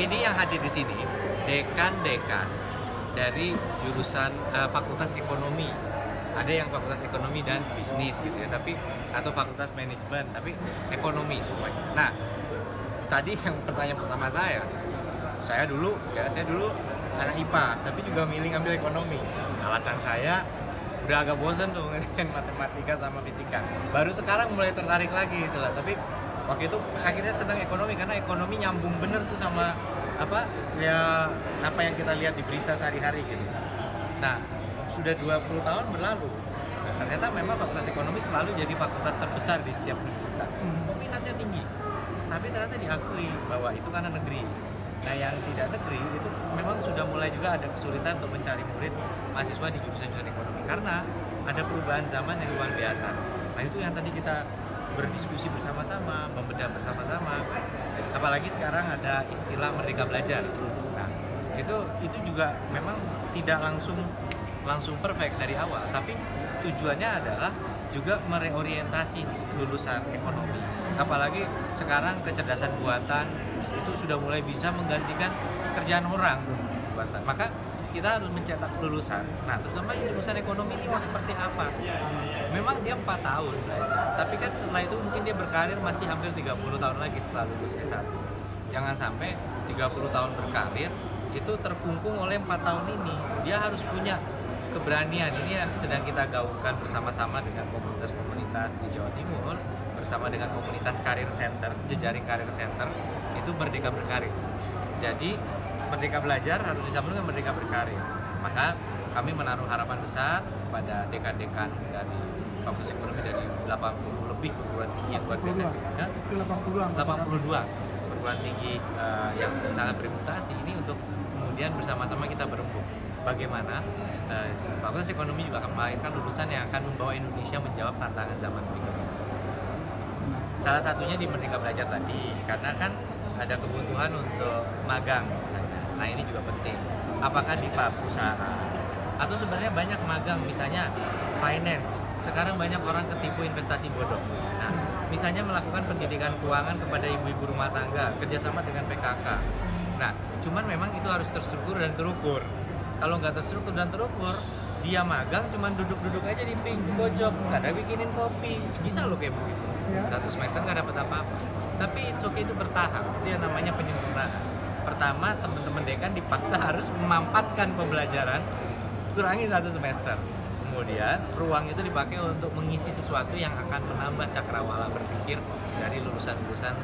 Ini yang hadir di sini dekan-dekan dari jurusan Fakultas Ekonomi. Ada yang Fakultas Ekonomi dan Bisnis gitu ya, atau Fakultas Manajemen, tapi ekonomi semuanya. Nah, tadi yang pertanyaan pertama saya dulu anak IPA, tapi juga milih ngambil ekonomi. Alasan saya udah agak bosan tuh ngeliatin matematika sama fisika. Baru sekarang mulai tertarik lagi tapi waktu itu akhirnya sedang ekonomi karena ekonomi nyambung bener tuh sama apa yang kita lihat di berita sehari-hari gitu. Nah, sudah 20 tahun berlalu. Nah, ternyata memang fakultas ekonomi selalu jadi fakultas terbesar di setiap universitas. Peminatnya tinggi. Tapi ternyata diakui bahwa itu karena negeri. Nah, yang tidak negeri itu memang sudah mulai juga ada kesulitan untuk mencari murid mahasiswa di jurusan-jurusan ekonomi karena ada perubahan zaman yang luar biasa. Nah, itu yang tadi kita berdiskusi bersama-sama, membedah bersama-sama. Apalagi sekarang ada istilah Merdeka Belajar. Nah, itu juga memang tidak langsung perfect dari awal, tapi tujuannya adalah juga mereorientasi lulusan ekonomi. Apalagi sekarang kecerdasan buatan itu sudah mulai bisa menggantikan kerjaan orang. Maka kita harus mencetak lulusan. Nah, terutama lulusan ekonomi ini mau seperti apa? Memang dia 4 tahun belajar, tapi kan setelah itu mungkin dia berkarir masih hampir 30 tahun lagi setelah lulus S1. Jangan sampai 30 tahun berkarir itu terkungkung oleh 4 tahun ini. Dia harus punya keberanian. Ini yang sedang kita gaungkan bersama-sama dengan komunitas-komunitas di Jawa Timur, bersama dengan komunitas Karir Center, jejaring Karir Center, itu Merdeka Berkarir. Jadi Merdeka Belajar harus disambung dengan Merdeka Berkarir. Maka kami menaruh harapan besar kepada dekan-dekan dari Fakultas Ekonomi dari 80 lebih perguruan tinggi yang buat 82 perguruan tinggi yang sangat bermutasi ini untuk kemudian bersama-sama kita berembuk bagaimana Fakultas Ekonomi juga akan melahirkan lulusan yang akan membawa Indonesia menjawab tantangan zaman berikutnya. Salah satunya di Merdeka Belajar tadi, karena kan ada kebutuhan untuk magang misalnya. Nah, ini juga penting. Apakah di perusahaan atau sebenarnya banyak magang, misalnya finance. Sekarang banyak orang ketipu investasi bodong. Nah, misalnya melakukan pendidikan keuangan kepada ibu-ibu rumah tangga, kerjasama dengan PKK. Nah, cuman memang itu harus terstruktur dan terukur. Kalau nggak terstruktur dan terukur, dia magang cuman duduk-duduk aja di pojok, nggak ada bikinin kopi. Bisa loh kayak begitu. Satu semester nggak dapat apa-apa. Tapi it's okay, itu bertahap. Itu yang namanya penyempurnaan. Pertama, teman-teman dekan dipaksa harus memampatkan pembelajaran kurangi 1 semester. Kemudian ruang itu dipakai untuk mengisi sesuatu yang akan menambah cakrawala berpikir dari lulusan-lulusan